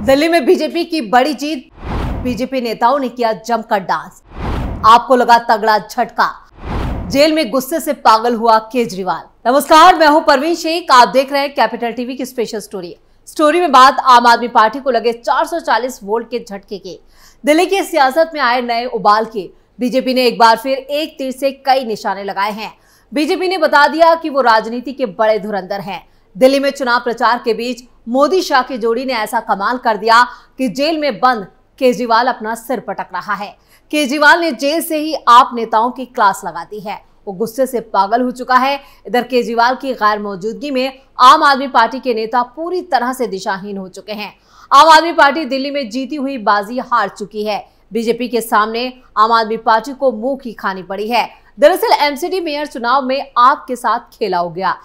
दिल्ली में बीजेपी की बड़ी जीत, बीजेपी नेताओं ने किया जमकर डांस। आपको लगा तगड़ा झटका, जेल में गुस्से से पागल हुआ केजरीवाल। नमस्कार, मैं हूं परवीन शेख, आप देख रहे हैं कैपिटल टीवी की स्पेशल स्टोरी में बात आम आदमी पार्टी को लगे 440 वोल्ट के झटके की। दिल्ली की सियासत में आए नए उबाल के बीजेपी ने एक बार फिर एक तीर से कई निशाने लगाए हैं। बीजेपी ने बता दिया कि वो राजनीति के बड़े धुरंधर हैं। दिल्ली में चुनाव प्रचार के बीच मोदी शाह की जोड़ी ने ऐसा कमाल कर दिया कि जेल में बंद केजरीवाल अपना सिर पटक रहा है। केजरीवाल ने जेल से ही आप नेताओं की क्लास लगा दी है। वो गुस्से से पागल हो चुका है। इधर केजरीवाल की गैर मौजूदगी में आम आदमी पार्टी के नेता पूरी तरह से दिशाहीन हो चुके हैं। आम आदमी पार्टी दिल्ली में जीती हुई बाजी हार चुकी है। बीजेपी के सामने आम आदमी पार्टी को मुंह की खानी पड़ी है। दरअसल एमसीडी मेयर चुनाव में आपके साथ खेला हो गया।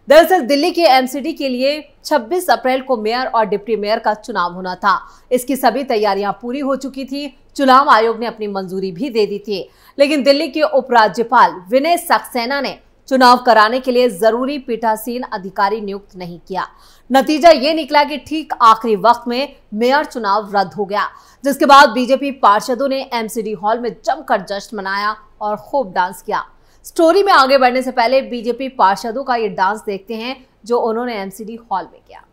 दरअसल दिल्ली के एमसीडी के लिए 26 अप्रैल को मेयर और डिप्टी मेयर का चुनाव होना था। इसकी सभी तैयारियां पूरी हो चुकी थी। चुनाव आयोग ने अपनी मंजूरी भी दे दी थी, लेकिन दिल्ली के उपराज्यपाल विनय सक्सेना ने चुनाव कराने के लिए जरूरी पीठासीन अधिकारी नियुक्त नहीं किया। नतीजा ये निकला कि ठीक आखिरी वक्त में मेयर चुनाव रद्द हो गया, जिसके बाद बीजेपी पार्षदों ने एमसीडी हॉल में जमकर जश्न मनाया और खूब डांस किया। स्टोरी में आगे बढ़ने से पहले बीजेपी पार्षदों का ये डांस देखते हैं जो उन्होंने एमसीडी हॉल में किया।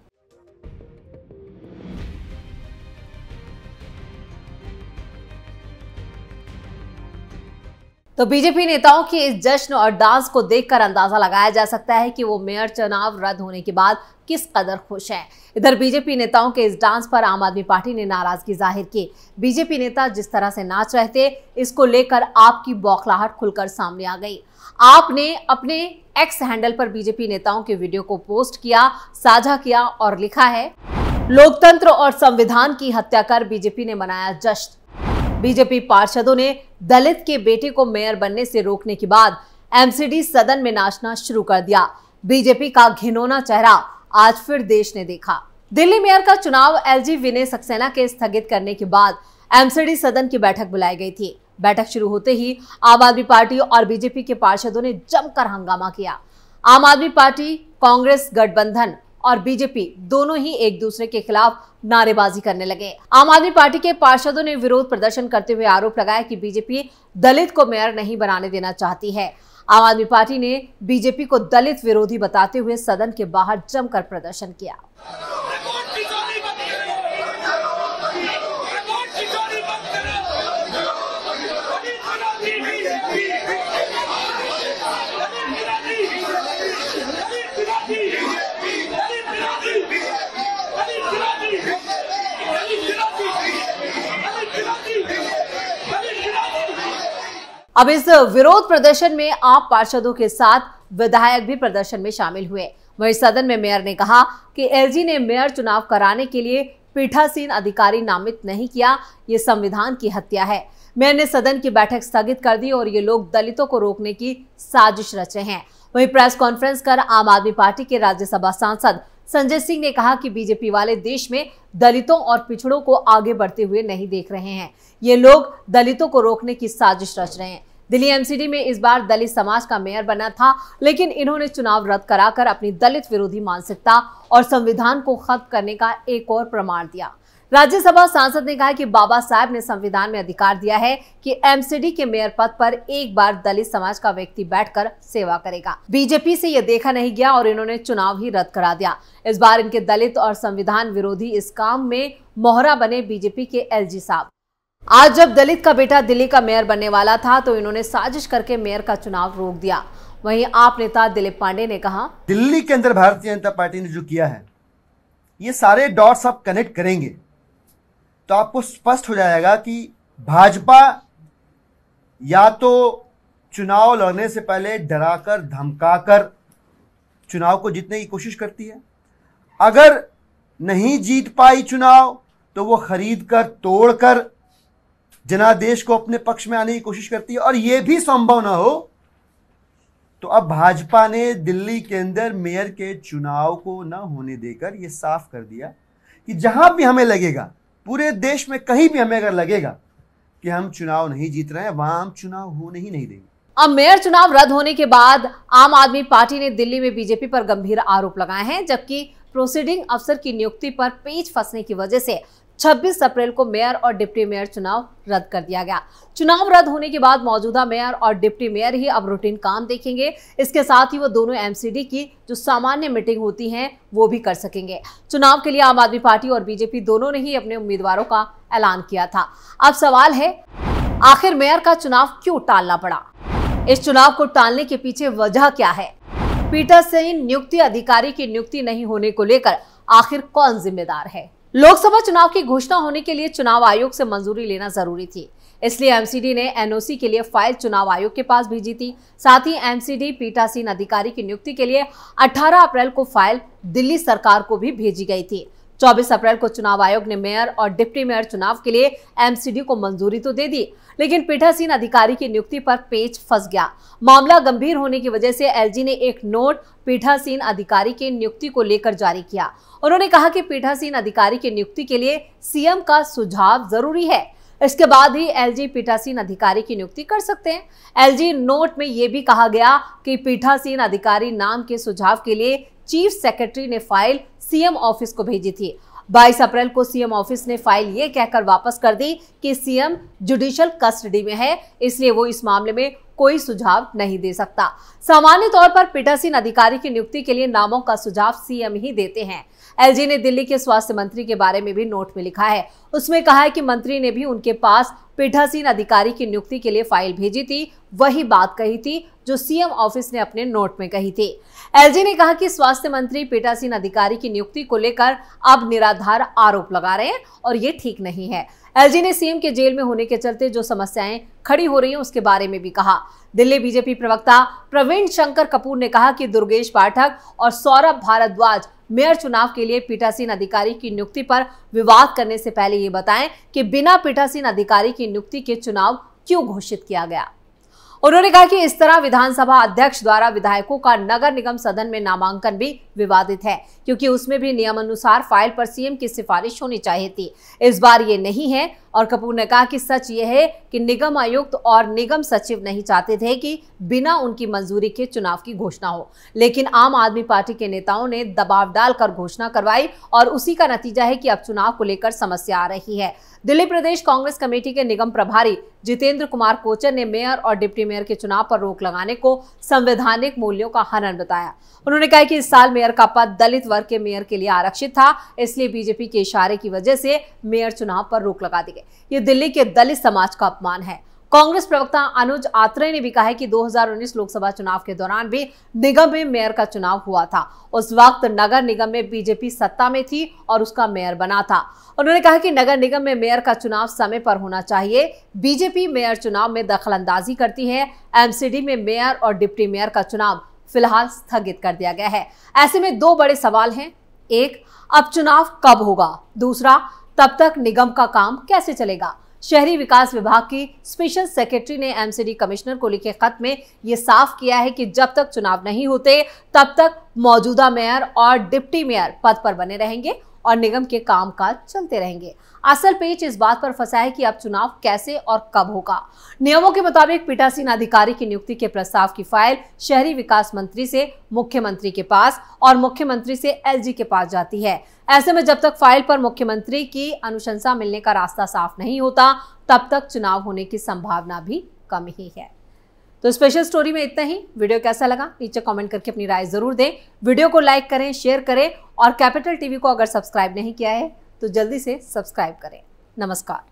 तो बीजेपी नेताओं के इस जश्न और डांस को देखकर अंदाजा लगाया जा सकता है कि वो मेयर चुनाव रद्द होने के बाद किस कदर खुश हैं। इधर बीजेपी नेताओं के इस डांस पर आम आदमी पार्टी ने नाराजगी जाहिर की। बीजेपी नेता जिस तरह से नाच रहे थे, इसको लेकर आपकी बौखलाहट खुलकर सामने आ गई। आपने अपने एक्स हैंडल पर बीजेपी नेताओं के वीडियो को पोस्ट किया, साझा किया और लिखा है, लोकतंत्र और संविधान की हत्या कर बीजेपी ने मनाया जश्न। बीजेपी पार्षदों ने दलित के बेटे को मेयर बनने से रोकने के बाद एमसीडी सदन में नाचना शुरू कर दिया। बीजेपी का घिनौना चेहरा आज फिर देश ने देखा। दिल्ली मेयर का चुनाव एलजी विनय सक्सेना के स्थगित करने के बाद एमसीडी सदन की बैठक बुलाई गई थी। बैठक शुरू होते ही आम आदमी पार्टी और बीजेपी के पार्षदों ने जमकर हंगामा किया। आम आदमी पार्टी, कांग्रेस गठबंधन और बीजेपी दोनों ही एक दूसरे के खिलाफ नारेबाजी करने लगे। आम आदमी पार्टी के पार्षदों ने विरोध प्रदर्शन करते हुए आरोप लगाया कि बीजेपी दलित को मेयर नहीं बनाने देना चाहती है। आम आदमी पार्टी ने बीजेपी को दलित विरोधी बताते हुए सदन के बाहर जमकर प्रदर्शन किया। अब इस विरोध प्रदर्शन में आप पार्षदों के साथ विधायक भी प्रदर्शन में शामिल हुए। वहीं सदन में मेयर ने कहा कि एलजी ने मेयर चुनाव कराने के लिए पीठासीन अधिकारी नामित नहीं किया, ये संविधान की हत्या है। मेयर ने सदन की बैठक स्थगित कर दी और ये लोग दलितों को रोकने की साजिश रचे हैं। वहीं प्रेस कॉन्फ्रेंस कर आम आदमी पार्टी के राज्यसभा सांसद संजय सिंह ने कहा कि बीजेपी वाले देश में दलितों और पिछड़ों को आगे बढ़ते हुए नहीं देख रहे हैं। ये लोग दलितों को रोकने की साजिश रच रहे हैं। दिल्ली एमसीडी में इस बार दलित समाज का मेयर बनना था, लेकिन इन्होंने चुनाव रद्द कराकर अपनी दलित विरोधी मानसिकता और संविधान को खत्म करने का एक और प्रमाण दिया। राज्यसभा सांसद ने कहा कि बाबा साहब ने संविधान में अधिकार दिया है कि एमसीडी के मेयर पद पर एक बार दलित समाज का व्यक्ति बैठकर सेवा करेगा। बीजेपी से यह देखा नहीं गया और इन्होंने चुनाव ही रद्द करा दिया। इस बार इनके दलित और संविधान विरोधी इस काम में मोहरा बने बीजेपी के एलजी साहब। आज जब दलित का बेटा दिल्ली का मेयर बनने वाला था तो इन्होंने साजिश करके मेयर का चुनाव रोक दिया। वहीं आप नेता दिलीप पांडे ने कहा, दिल्ली के अंदर भारतीय जनता पार्टी ने जो किया है, ये सारे डॉट्स आप कनेक्ट करेंगे तो आपको स्पष्ट हो जाएगा कि भाजपा या तो चुनाव लड़ने से पहले डराकर धमकाकर चुनाव को जीतने की कोशिश करती है। अगर नहीं जीत पाई चुनाव तो वो खरीद कर तोड़कर जनादेश को अपने पक्ष में आने की कोशिश करती है। और यह भी संभव ना हो तो अब भाजपा ने दिल्ली के अंदर मेयर के चुनाव को न होने देकर यह साफ कर दिया कि जहां भी हमें लगेगा, पूरे देश में कहीं भी हमें अगर लगेगा कि हम चुनाव नहीं जीत रहे हैं, वहां हम चुनाव होने ही नहीं देंगे। अब मेयर चुनाव रद्द होने के बाद आम आदमी पार्टी ने दिल्ली में बीजेपी पर गंभीर आरोप लगाए हैं, जबकि प्रोसीडिंग अफसर की नियुक्ति पर पेच फंसने की वजह से 26 अप्रैल को मेयर और डिप्टी मेयर चुनाव रद्द कर दिया गया। चुनाव रद्द होने के बाद मौजूदा मेयर और डिप्टी मेयर ही अब रूटीन काम देखेंगे। इसके साथ ही वो दोनों एमसीडी की जो सामान्य मीटिंग होती हैं वो भी कर सकेंगे। चुनाव के लिए आम आदमी पार्टी और बीजेपी दोनों ने ही अपने उम्मीदवारों का ऐलान किया था। अब सवाल है, आखिर मेयर का चुनाव क्यों टालना पड़ा? इस चुनाव को टालने के पीछे वजह क्या है? पीठासीन नियुक्ति अधिकारी की नियुक्ति नहीं होने को लेकर आखिर कौन जिम्मेदार है? लोकसभा चुनाव की घोषणा होने के लिए चुनाव आयोग से मंजूरी लेना जरूरी थी, इसलिए एमसीडी ने एनओसी के लिए फाइल चुनाव आयोग के पास भेजी थी। साथ ही एमसीडी पीठासीन अधिकारी की नियुक्ति के लिए 18 अप्रैल को फाइल दिल्ली सरकार को भी भेजी गई थी। 24 अप्रैल को चुनाव आयोग ने मेयर और डिप्टी मेयर चुनाव के लिए एमसीडी को मंजूरी तो दे दी, लेकिन पीठासीन अधिकारी की नियुक्ति पर पेच फंस गया। मामला गंभीर होने की वजह से एलजी ने एक नोट पीठासीन अधिकारी की नियुक्ति को लेकर जारी किया। उन्होंने कहा कि पीठासीन अधिकारी की नियुक्ति के लिए सीएम का सुझाव जरूरी है, इसके बाद ही एलजी पीठासीन अधिकारी की नियुक्ति कर सकते हैं। एलजी नोट में यह भी कहा गया कि पीठासीन अधिकारी नाम के सुझाव के लिए चीफ सेक्रेटरी ने फाइल सीएम ऑफिस को भेजी थी। 22 अप्रैल को सीएम ऑफिस ने फाइल ये कहकर वापस कर दी कि सीएम जुडिशियल कस्टडी में है, इसलिए वो इस मामले में कोई सुझाव नहीं दे सकता। सामान्य तौर पर पीठासीन अधिकारी की नियुक्ति के लिए नामों का सुझाव सीएम ही देते हैं। एलजी ने दिल्ली के स्वास्थ्य मंत्री के बारे में भी नोट में लिखा है। उसमें कहा है कि मंत्री ने भी उनके पास पीठासीन अधिकारी की नियुक्ति के लिए फाइल भेजी थी, वही बात कही थी जो सीएम ऑफिस ने अपने नोट में कही थी। एलजी ने कहा कि स्वास्थ्य मंत्री पीठासीन अधिकारी की नियुक्ति को लेकर अब निराधार आरोप लगा रहे हैं और ये ठीक नहीं है। एलजी ने सीएम के जेल में होने के चलते जो समस्याएं खड़ी हो रही हैं उसके बारे में भी कहा। दिल्ली बीजेपी प्रवक्ता प्रवीण शंकर कपूर ने कहा कि दुर्गेश पाठक और सौरभ भारद्वाज मेयर चुनाव के लिए पीठासीन अधिकारी की नियुक्ति पर विवाद करने से पहले ये बताएं कि बिना पीठासीन अधिकारी की नियुक्ति के चुनाव क्यों घोषित किया गया। उन्होंने कहा कि इस तरह विधानसभा अध्यक्ष द्वारा विधायकों का नगर निगम सदन में नामांकन भी विवादित है, क्योंकि उसमें भी नियमानुसार फाइल पर सीएम की सिफारिश होनी चाहिए थी। इस बार ये नहीं है। और कपूर ने कहा कि सच ये है कि निगम आयुक्त और निगम सचिव नहीं चाहते थे कि बिना उनकी मंजूरी के चुनाव की घोषणा हो, लेकिन आम आदमी पार्टी के नेताओं ने दबाव डालकर घोषणा करवाई और उसी का नतीजा है कि अब चुनाव को लेकर समस्या आ रही है। दिल्ली प्रदेश कांग्रेस कमेटी के निगम प्रभारी जितेंद्र कुमार कोचर ने मेयर और डिप्टी मेयर के चुनाव पर रोक लगाने को संवैधानिक मूल्यों का हनन बताया। उन्होंने कहा कि इस साल मेयर का पद दलित वर्ग के मेयर के लिए आरक्षित था, इसलिए बीजेपी के इशारे की वजह से मेयर चुनाव पर रोक लगा दी गई। ये दिल्ली के दलित समाज का अपमान है। कांग्रेस प्रवक्ता अनुज आत्रे ने भी कहा है कि 2019 लोकसभा चुनाव के दौरान भी निगम में मेयर का चुनाव हुआ था। उस वक्त नगर निगम में बीजेपी सत्ता में थी और उसका मेयर बना था। उन्होंने कहा कि नगर निगम में मेयर का चुनाव समय पर होना चाहिए। बीजेपी मेयर चुनाव में दखलंदाजी करती है। एमसीडी में मेयर और डिप्टी मेयर का चुनाव फिलहाल स्थगित कर दिया गया है। ऐसे में दो बड़े सवाल हैं। एक, अब चुनाव कब होगा? दूसरा, तब तक निगम का काम कैसे चलेगा? शहरी विकास विभाग की स्पेशल सेक्रेटरी ने एमसीडी कमिश्नर को लिखे खत में यह साफ किया है कि जब तक चुनाव नहीं होते तब तक मौजूदा मेयर और डिप्टी मेयर पद पर बने रहेंगे और निगम के कामकाज चलते रहेंगे। असल पेच इस बात पर फंसा है कि अब चुनाव कैसे और कब होगा। नियमों के मुताबिक पीठासीन अधिकारी की नियुक्ति के प्रस्ताव की फाइल शहरी विकास मंत्री से मुख्यमंत्री के पास और मुख्यमंत्री से एलजी के पास जाती है। ऐसे में जब तक फाइल पर मुख्यमंत्री की अनुशंसा मिलने का रास्ता साफ नहीं होता, तब तक चुनाव होने की संभावना भी कम ही है। तो स्पेशल स्टोरी में इतना ही। वीडियो कैसा लगा नीचे कमेंट करके अपनी राय जरूर दें। वीडियो को लाइक करें, शेयर करें और कैपिटल टीवी को अगर सब्सक्राइब नहीं किया है तो जल्दी से सब्सक्राइब करें। नमस्कार।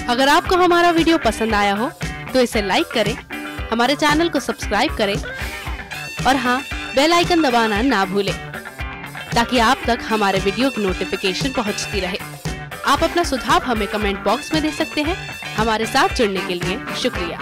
अगर आपको हमारा वीडियो पसंद आया हो तो इसे लाइक करें, हमारे चैनल को सब्सक्राइब करें और हाँ, बेल आइकन दबाना ना भूलें ताकि आप तक हमारे वीडियो की नोटिफिकेशन पहुंचती रहे। आप अपना सुझाव हमें कमेंट बॉक्स में दे सकते हैं। हमारे साथ जुड़ने के लिए शुक्रिया।